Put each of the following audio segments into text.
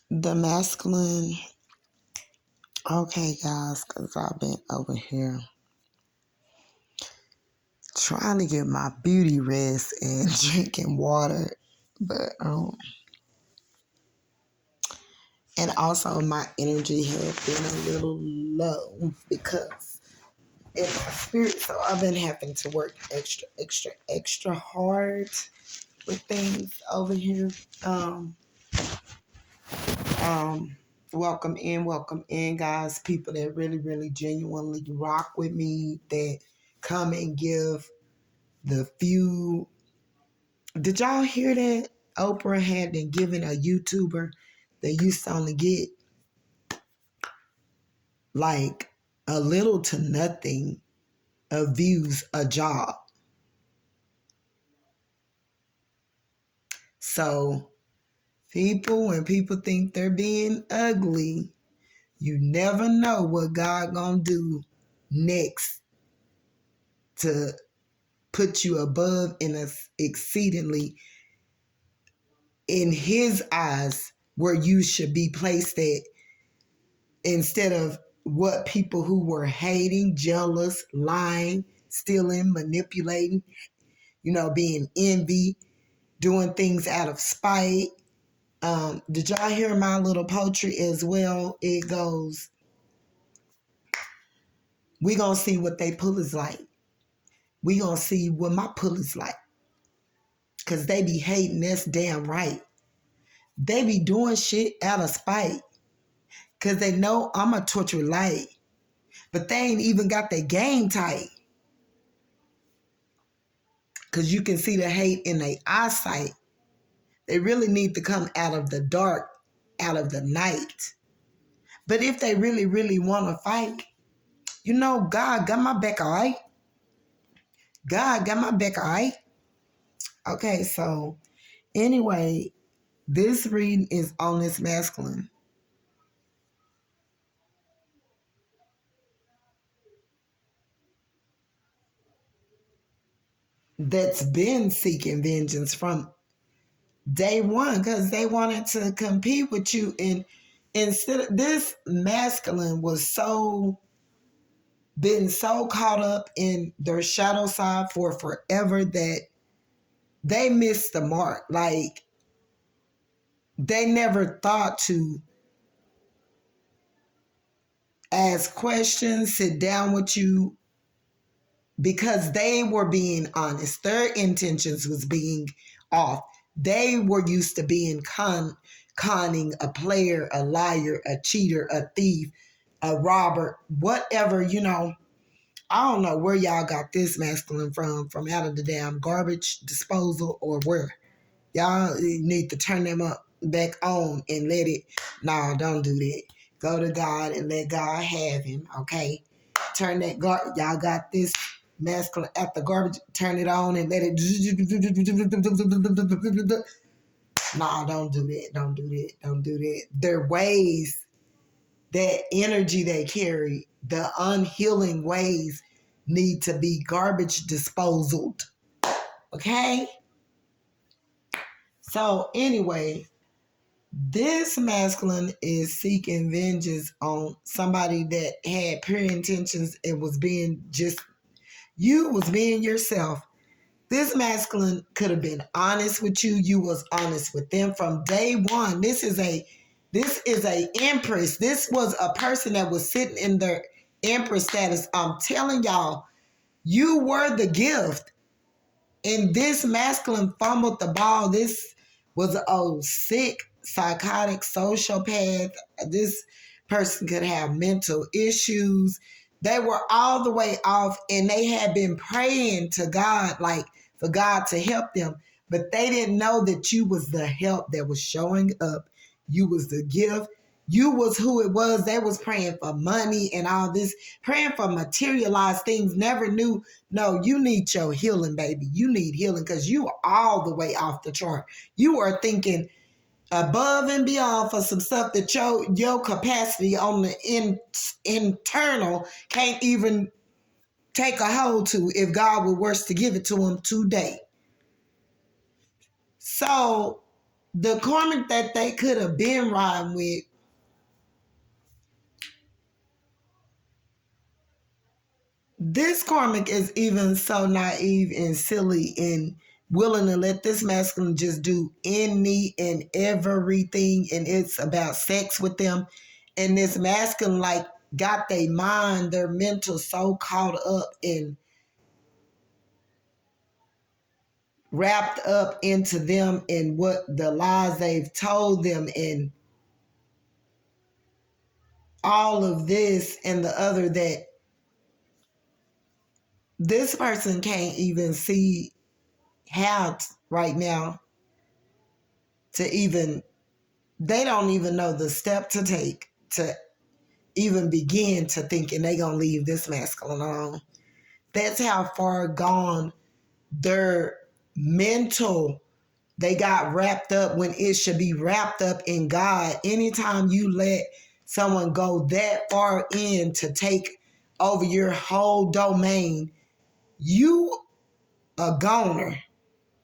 The masculine. Okay, guys, because I've been over here trying to get my beauty rest and drinking water, but and also my energy has been a little low because in my spirit, so I've been having to work extra hard with things over here. Um, welcome in, guys. People that really genuinely rock with me, that come and give the few. Did y'all hear that Oprah had been giving a YouTuber that used to only get like a little to nothing of views a job? So when people think they're being ugly, you never know what God gonna do next to put you above and exceedingly in his eyes where you should be placed at, instead of what people who were hating, jealous, lying, stealing, manipulating, being envy, doing things out of spite. Did y'all hear my little poetry as well? It goes, we gonna see what they pull is like. We gonna see what my pull is like. Cause they be hating, that's damn right. They be doing shit out of spite. Cause they know I'm a torture light. But they ain't even got their game tight. Cause you can see the hate in their eyesight. They really need to come out of the dark, out of the night. But if they really want to fight, God got my back, all right? God got my back, all right? Okay, so anyway, this reading is on this masculine. That's been seeking vengeance from day one because they wanted to compete with you. And instead of this masculine was been so caught up in their shadow side for forever that they missed the mark. Like, they never thought to ask questions, sit down with you, because they were being honest. Their intentions was being off. They were used to being conning a player, a liar, a cheater, a thief, a robber, whatever, I don't know where y'all got this masculine from out of the damn garbage disposal or where. Y'all need to turn them up back on and let it. No, don't do that. Go to God and let God have him, okay? Turn that y'all got this masculine at the garbage, turn it on and let it. No, don't do that. Don't do that. Don't do that. Their ways, that energy they carry, the unhealing ways need to be garbage disposed. Okay? So anyway, this masculine is seeking vengeance on somebody that had pure intentions and was being yourself. This masculine could have been honest with you. You was honest with them from day one. This is a empress. This was a person that was sitting in their empress status. I'm telling y'all, you were the gift. And this masculine fumbled the ball. This was an old sick, psychotic sociopath. This person could have mental issues. They were all the way off, and they had been praying to God, like for God to help them. But they didn't know that you was the help that was showing up. You was the gift. You was who it was. They was praying for money and all this, praying for materialized things. Never knew. No, you need your healing, baby. You need healing because you are all the way off the chart. You are thinking above and beyond for some stuff that your capacity on the internal can't even take a hold to if God were worse to give it to him today. So the karmic that they could have been riding with, this karmic is even so naive and silly and willing to let this masculine just do any and everything, and it's about sex with them. And this masculine like got their mind, their mental so caught up and wrapped up into them and what the lies they've told them and all of this and the other, that this person can't even see how right now to even, they don't even know the step to take to even begin to thinking they gonna leave this masculine alone. That's how far gone their mental, they got wrapped up when it should be wrapped up in God. Anytime you let someone go that far in to take over your whole domain, you a goner.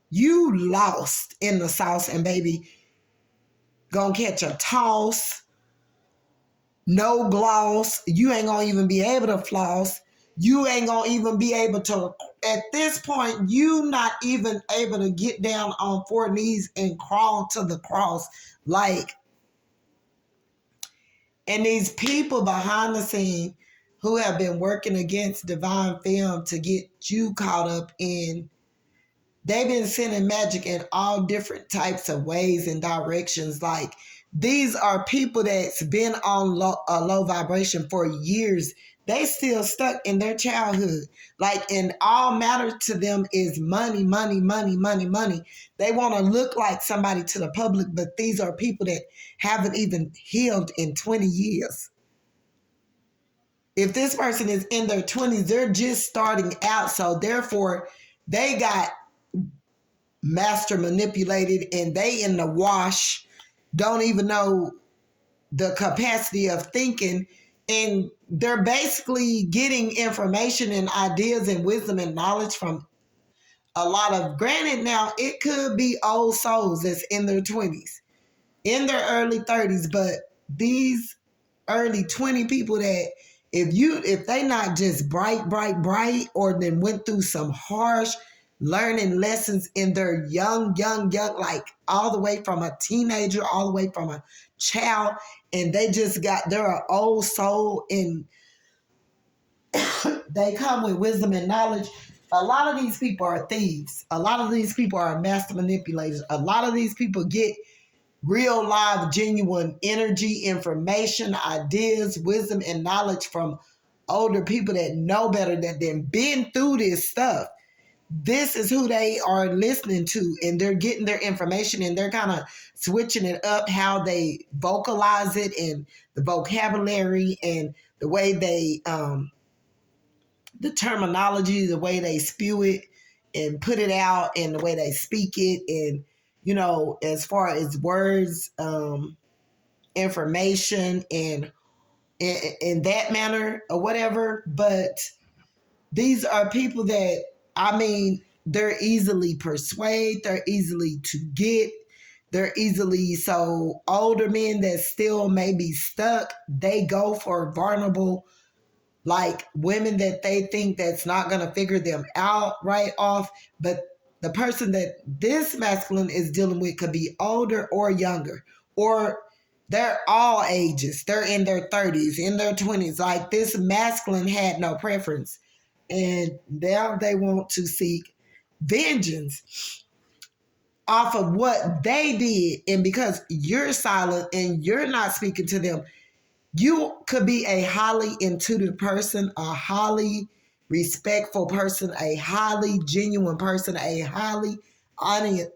You lost in the sauce, and baby, gonna catch a toss, no gloss. You ain't gonna even be able to floss. You ain't gonna even be able to, at this point, you not even able to get down on four knees and crawl to the cross. Like, and these people behind the scene who have been working against divine film to get you caught up in, they've been sending magic in all different types of ways and directions. Like, these are people that's been on a low vibration for years. They still stuck in their childhood. Like, and all matter to them is money, money, money, money, money. They want to look like somebody to the public, but these are people that haven't even healed in 20 years. If this person is in their 20s, they're just starting out. So therefore, they got master manipulated and they in the wash, don't even know the capacity of thinking, and they're basically getting information and ideas and wisdom and knowledge from a lot of, granted now it could be old souls that's in their 20s, in their early 30s, but these early 20 people that if they not just bright or then went through some harsh learning lessons in their young, like all the way from a teenager, all the way from a child, and they're an old soul and they come with wisdom and knowledge. A lot of these people are thieves. A lot of these people are master manipulators. A lot of these people get real, live, genuine energy, information, ideas, wisdom, and knowledge from older people that know better, that then been through this stuff. This is who they are listening to, and they're getting their information and they're kind of switching it up, how they vocalize it and the vocabulary and the way they, the terminology, the way they spew it and put it out and the way they speak it. And, you know, as far as words, information and in that manner or whatever. But these are people that, I mean, they're easily persuade, they're easily to get, they're easily, so older men that still may be stuck, they go for vulnerable, like women that they think that's not going to figure them out right off. But the person that this masculine is dealing with could be older or younger, or they're all ages. They're in their 30s, in their 20s. Like, this masculine had no preference. And now they want to seek vengeance off of what they did. And because you're silent and you're not speaking to them, you could be a highly intuitive person, a highly respectful person, a highly genuine person, a highly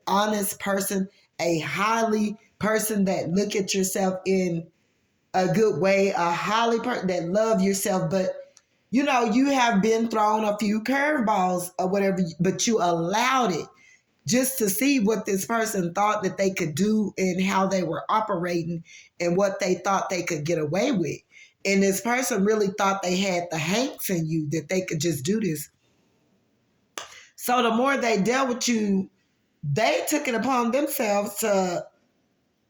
honest person, a highly person that look at yourself in a good way, a highly person that love yourself. But, you know, you have been thrown a few curveballs or whatever, but you allowed it just to see what this person thought that they could do and how they were operating and what they thought they could get away with. And this person really thought they had the hanks in you, that they could just do this. So the more they dealt with you, they took it upon themselves to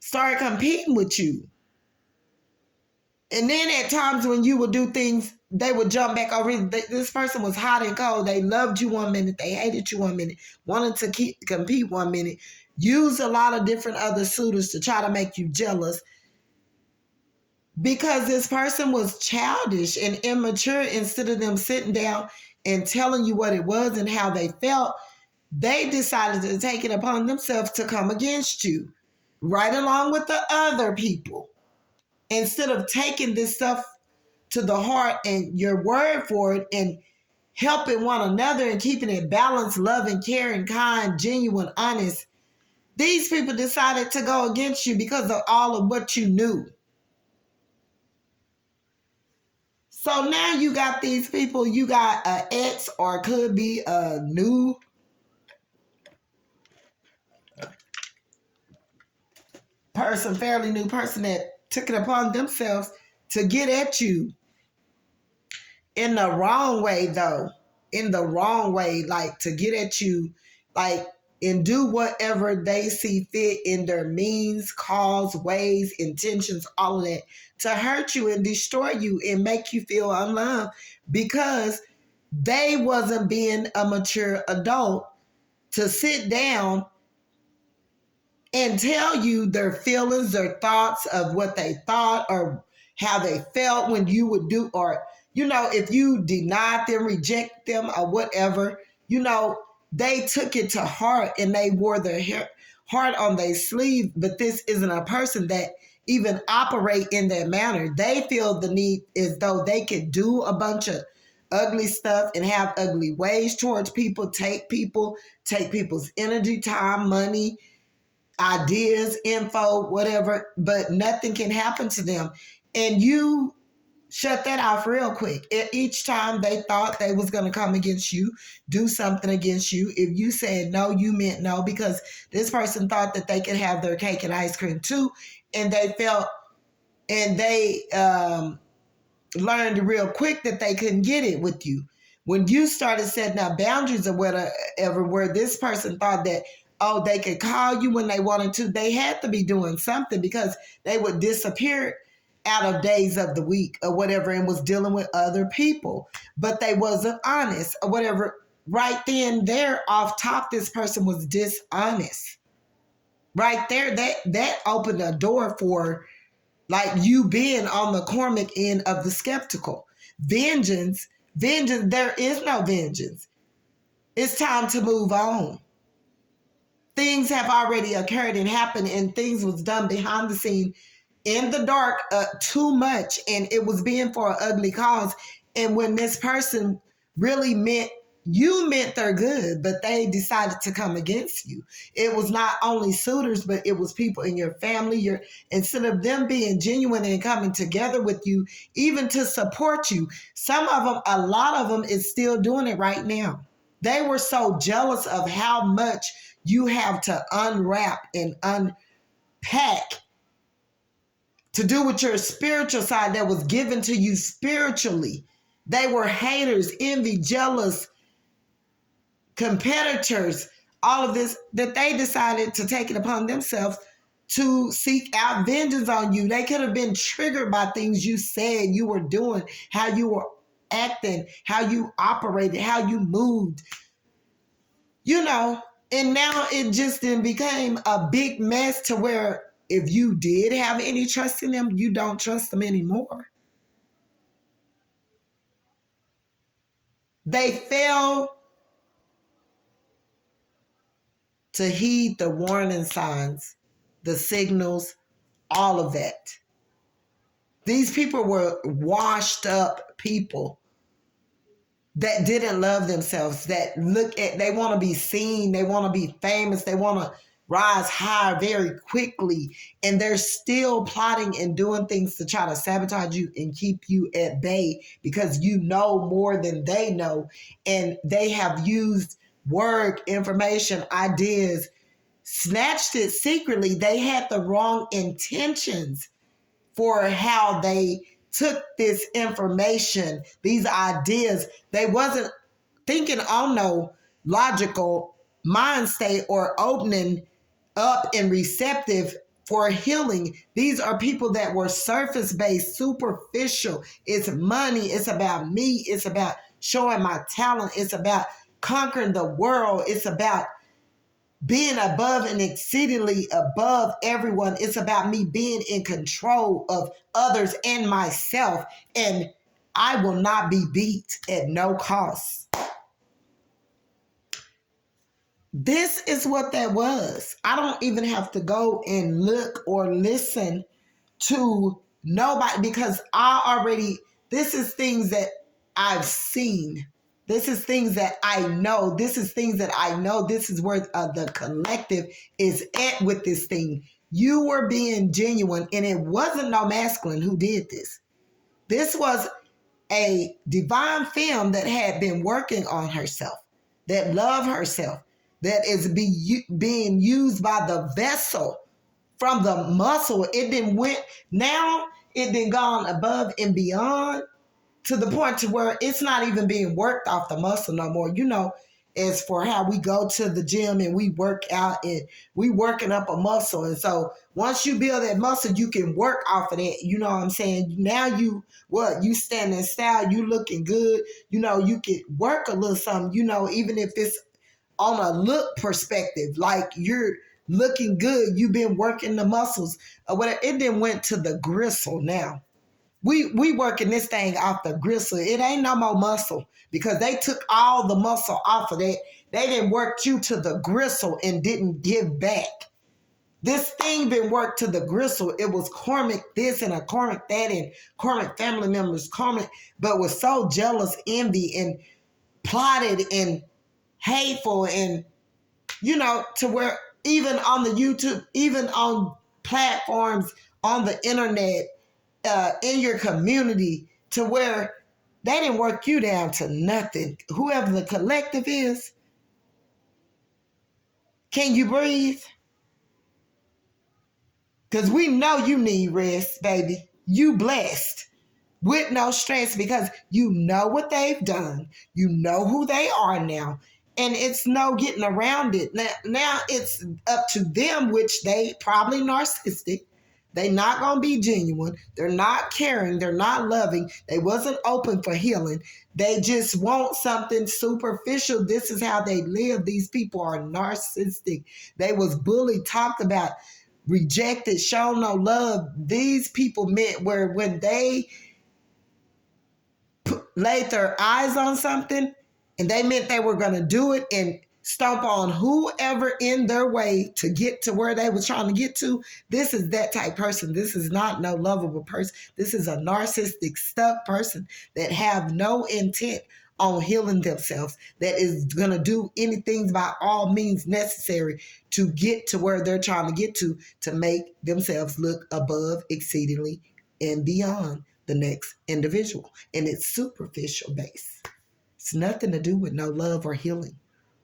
started competing with you. And then at times when you would do things, they would jump back over. This person was hot and cold. They loved you one minute, they hated you one minute, wanted to compete one minute, used a lot of different other suitors to try to make you jealous, because this person was childish and immature. Instead of them sitting down and telling you what it was and how they felt, they decided to take it upon themselves to come against you, right along with the other people. Instead of taking this stuff to the heart and your word for it and helping one another and keeping it balanced, loving, caring, kind, genuine, honest, these people decided to go against you because of all of what you knew. So now you got these people, you got an ex, or it could be a new person, fairly new person, that took it upon themselves to get at you in the wrong way, though. In the wrong way, like to get at you, like, and do whatever they see fit in their means, cause, ways, intentions, all of that, to hurt you and destroy you and make you feel unloved because they wasn't being a mature adult to sit down and tell you their feelings, their thoughts of what they thought or how they felt when you would do, or, if you denied them, reject them, or whatever, they took it to heart and they wore their heart on their sleeve. But this isn't a person that even operate in that manner. They feel the need as though they could do a bunch of ugly stuff and have ugly ways towards people, take people's energy, time, money, ideas, info, whatever, but nothing can happen to them. And you shut that off real quick. Each time they thought they was going to come against you, do something against you, if you said no, you meant no, because this person thought that they could have their cake and ice cream too. And they felt, and they learned real quick that they couldn't get it with you. When you started setting up boundaries or whatever, where this person thought that, oh, they could call you when they wanted to, they had to be doing something, because they would disappear out of days of the week or whatever and was dealing with other people, but they wasn't honest or whatever. Right then, there off top, this person was dishonest. Right there, that opened a door for, like, you being on the karmic end of the skeptical. Vengeance, there is no vengeance. It's time to move on. Things have already occurred and happened, and things was done behind the scene in the dark too much, and it was being for an ugly cause. And when this person really meant their good, but they decided to come against you. It was not only suitors, but it was people in your family. Instead of them being genuine and coming together with you, even to support you, some of them, a lot of them, is still doing it right now. They were so jealous of how much you have to unwrap and unpack to do with your spiritual side that was given to you spiritually. They were haters, envy, jealous, competitors, all of this, that they decided to take it upon themselves to seek out vengeance on you. They could have been triggered by things you said, you were doing, how you were acting, how you operated, how you moved, and now it just then became a big mess to where if you did have any trust in them, you don't trust them anymore. They fail to heed the warning signs, the signals, all of that. These people were washed up people that didn't love themselves, that they want to be seen, they want to be famous, they want to rise high very quickly, and they're still plotting and doing things to try to sabotage you and keep you at bay because you know more than they know, and they have used word, information, ideas, snatched it secretly. They had the wrong intentions for how they took this information, these ideas. They wasn't thinking on no logical mind state or opening up and receptive for healing. These are people that were surface-based, superficial. It's money. It's about me. It's about showing my talent. It's about conquering the world. It's about being above and exceedingly above everyone. It's about me being in control of others and myself. And I will not be beat at no cost. This is what that was. I don't even have to go and look or listen to nobody because this is things that I've seen. This is things that I know. This is things that I know. This is where the collective is at with this thing. You were being genuine, and it wasn't no masculine who did this. This was a divine femme that had been working on herself, that loved herself, that is being used by the vessel from the muscle. It didn't gone above and beyond to the point to where it's not even being worked off the muscle no more. As for how we go to the gym and we work out and we working up a muscle. And so once you build that muscle, you can work off of that. You know what I'm saying? Now you stand in style, you looking good. You can work a little something, even if it's on a look perspective, like you're looking good, you've been working the muscles or whatever. It then went to the gristle now. We working this thing off the gristle. It ain't no more muscle because they took all the muscle off of that. They didn't work you to the gristle and didn't give back. This thing been worked to the gristle. It was karmic this and a karmic that and karmic family members, karmic, but was so jealous, envy, and plotted and hateful and, to where even on the YouTube, even on platforms, on the internet, in your community, to where they didn't work you down to nothing. Whoever the collective is, can you breathe? Because we know you need rest, baby. You blessed with no stress because you know what they've done. You know who they are now. And it's no getting around it. Now it's up to them, which they probably narcissistic. They not going to be genuine. They're not caring. They're not loving. They wasn't open for healing. They just want something superficial. This is how they live. These people are narcissistic. They was bullied, talked about, rejected, shown no love. These people meant where when they laid their eyes on something and they meant they were going to do it and stomp on whoever in their way to get to where they was trying to get to. This is that type person. This is not no lovable person. This is a narcissistic, stuck person that have no intent on healing themselves, that is going to do anything by all means necessary to get to where they're trying to get to make themselves look above, exceedingly, and beyond the next individual. And it's superficial base. It's nothing to do with no love or healing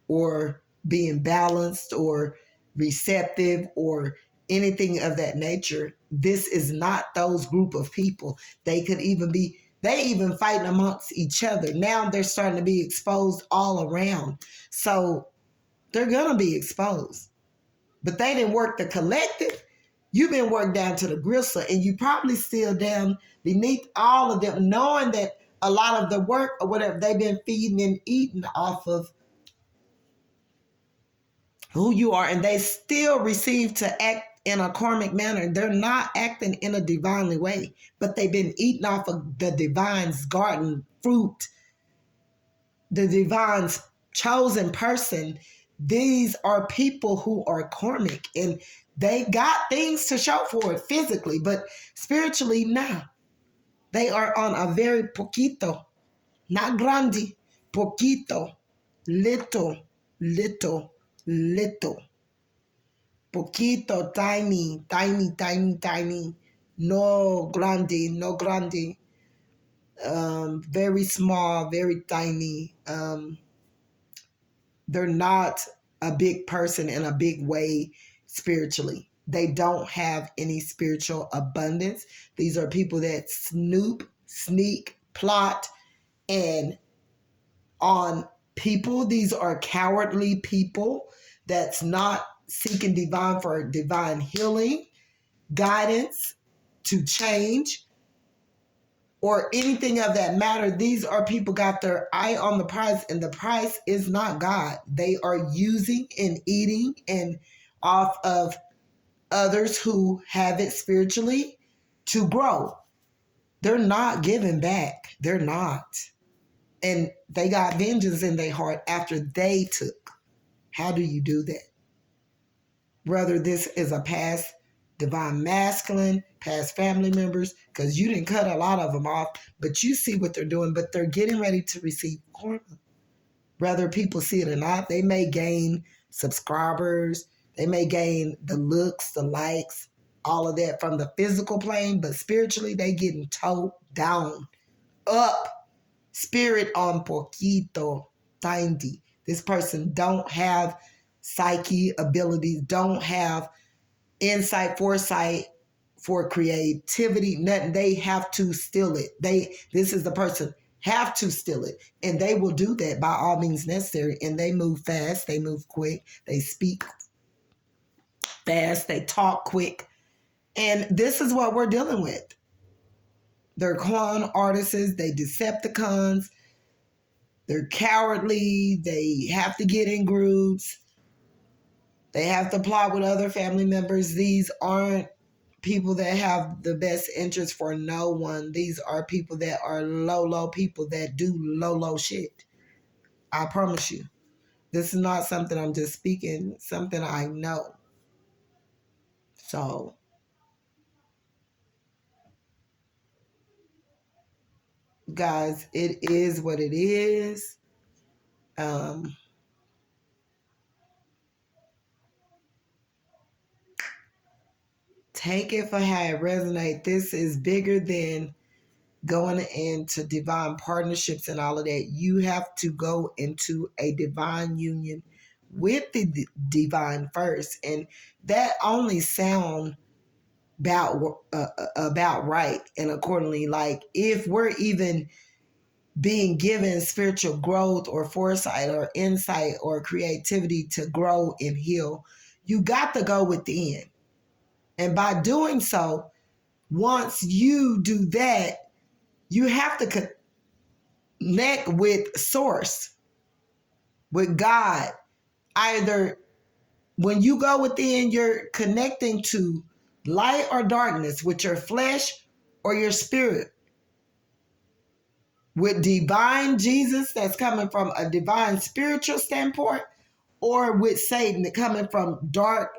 or being balanced or receptive or anything of that nature. This is not those group of people. They even fighting amongst each other. Now they're starting to be exposed all around. So they're going to be exposed. But they didn't work the collective. You've been worked down to the gristle, and you probably still down beneath all of them, knowing that a lot of the work or whatever they've been feeding and eating off of who you are, and they still receive to act in a karmic manner. They're not acting in a divinely way, but they've been eating off of the divine's garden fruit, the divine's chosen person. These are people who are karmic, and they got things to show for it physically, but spiritually, nah. They are on a very poquito, not grande, poquito, little, poquito, tiny, no grande, very small, very tiny. They're not a big person in a big way spiritually. They don't have any spiritual abundance. These are people that snoop, sneak, plot, and on people. These are cowardly people that's not seeking divine for divine healing. guidance to change or anything of that matter. These are people got their eye on the prize, and the prize is not God. They are using and eating and off of others who have it spiritually to grow. They're not giving back. They're not. And they got vengeance in their heart after they took. How do you do that? Whether this is a past divine masculine, past family members, because you didn't cut a lot of them off, but you see what they're doing, but they're getting ready to receive karma. Whether people see it or not, they may gain subscribers, they may gain the looks, the likes, all of that from the physical plane, but spiritually they getting towed down, up, spirit on poquito, tiny. This person don't have psyche abilities, don't have insight, foresight for creativity, nothing. They have to steal it. This is the person have to steal it, and they will do that by all means necessary. And they move fast, they move quick, they speak fast, they talk quick, and this is what we're dealing with. They're con artists, they Decepticons, they're cowardly, they have to get in groups, they have to plot with other family members. These aren't people that have the best interest for no one. These are people that are low people that do low shit. I promise you. This is not something I'm just speaking, something I know. So, guys, it is what it is. Take it for how it resonates. This is bigger than going into divine partnerships and all of that. You have to go into a divine union with the divine first, and that only sound about right. And accordingly, like if we're even being given spiritual growth or foresight or insight or creativity to grow and heal, you got to go within. And by doing so, once you do that, you have to connect with source, with God. Either when you go within, you're connecting to light or darkness with your flesh or your spirit. With divine Jesus that's coming from a divine spiritual standpoint, or with Satan that coming from dark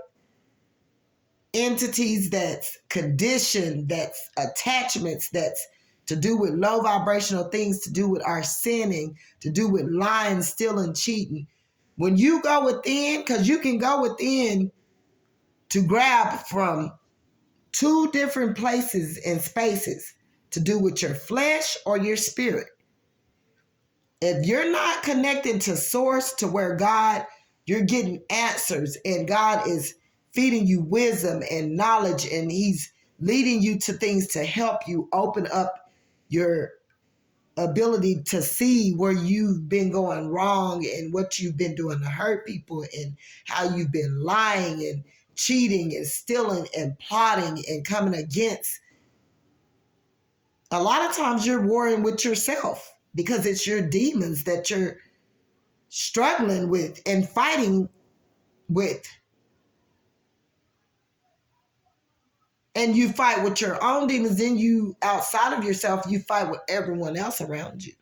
entities that's conditioned, that's attachments, that's to do with low vibrational things, to do with our sinning, to do with lying, stealing, cheating. When you go within, because you can go within to grab from two different places and spaces to do with your flesh or your spirit. If you're not connecting to source, to where God, you're getting answers, and God is feeding you wisdom and knowledge, and he's leading you to things to help you open up your ability to see where you've been going wrong and what you've been doing to hurt people and how you've been lying and cheating and stealing and plotting and coming against. A lot of times you're warring with yourself because it's your demons that you're struggling with and fighting with. And you fight with your own demons, then you, outside of yourself, you fight with everyone else around you.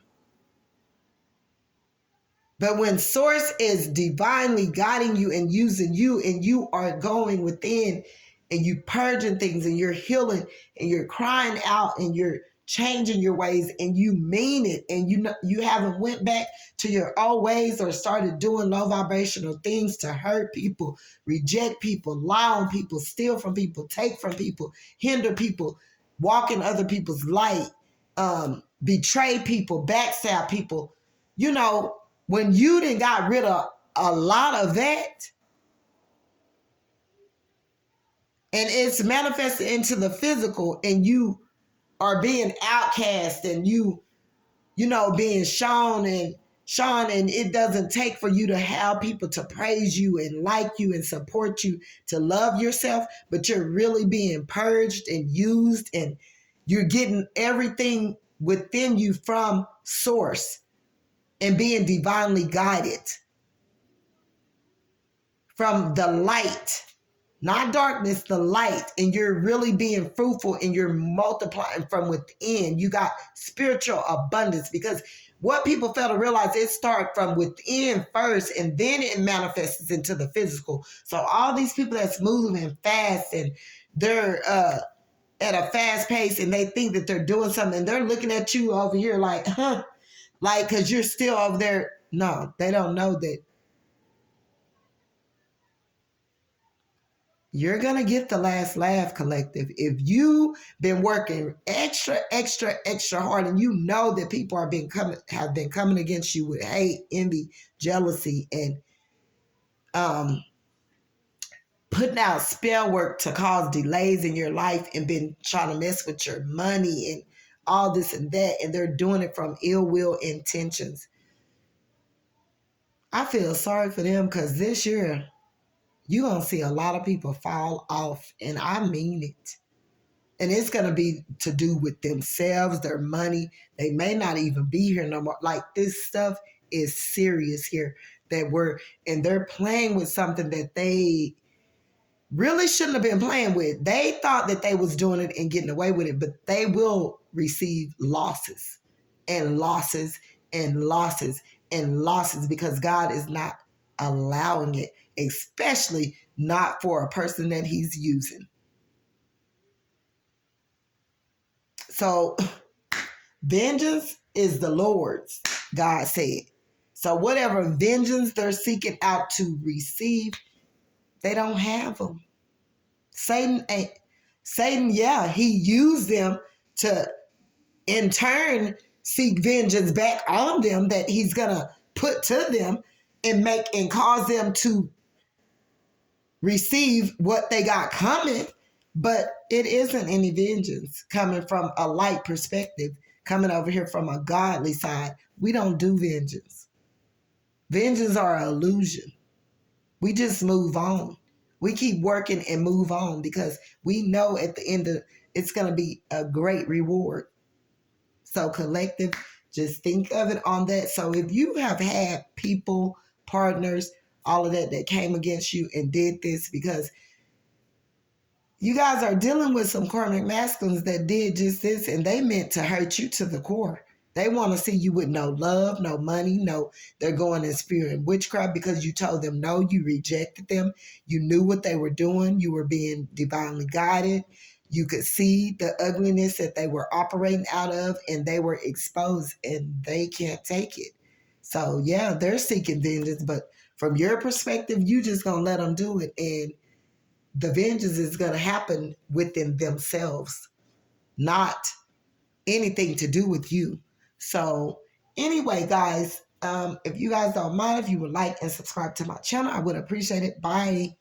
But when source is divinely guiding you and using you, and you are going within and you purging things and you're healing and you're crying out and you're changing your ways and you mean it, and you haven't went back to your old ways or started doing low vibrational things to hurt people, reject people, lie on people, steal from people, take from people, hinder people, walk in other people's light, betray people, backstab people. When you done got rid of a lot of that, and it's manifested into the physical, and you are being outcast, and you being shown and Sean, and it doesn't take for you to have people to praise you and like you and support you to love yourself, but you're really being purged and used, and you're getting everything within you from source and being divinely guided from the light, not darkness, the light, and you're really being fruitful and you're multiplying from within. You got spiritual abundance, because what people fail to realize, it starts from within first and then it manifests into the physical. So all these people that's moving fast and they're at a fast pace and they think that they're doing something and they're looking at you over here like, huh, like, because you're still over there. No, they don't know that you're going to get the last laugh, collective. If you've been working extra, extra, extra hard and you know that people have been coming against you with hate, envy, jealousy, and putting out spell work to cause delays in your life and been trying to mess with your money and all this and that, and they're doing it from ill will intentions. I feel sorry for them, because this year you're going to see a lot of people fall off, and I mean it. And it's going to be to do with themselves, their money. They may not even be here no more. Like, this stuff is serious here, and they're playing with something that they really shouldn't have been playing with. They thought that they was doing it and getting away with it, but they will receive losses and losses and losses and losses, because God is not allowing it, especially not for a person that he's using. So vengeance is the Lord's, God said. So whatever vengeance they're seeking out to receive, they don't have them. Satan, yeah, he used them to, in turn, seek vengeance back on them that he's going to put to them and cause them to receive what they got coming. But it isn't any vengeance coming from a light perspective, coming over here from a godly side. We don't do vengeance. Vengeance are an illusion. We just move on. We keep working and move on, because we know at the end of it's going to be a great reward. So collective, just think of it on that. So if you have had people, partners, all of that came against you and did this, because you guys are dealing with some karmic masculines that did just this, and they meant to hurt you to the core. They want to see you with no love, no money, they're going in spirit and witchcraft, because you told them no, you rejected them. You knew what they were doing. You were being divinely guided. You could see the ugliness that they were operating out of, and they were exposed, and they can't take it. So yeah, they're seeking vengeance, but from your perspective, you just going to let them do it. And the vengeance is going to happen within themselves, not anything to do with you. So anyway, guys, if you guys don't mind, if you would like and subscribe to my channel, I would appreciate it. Bye.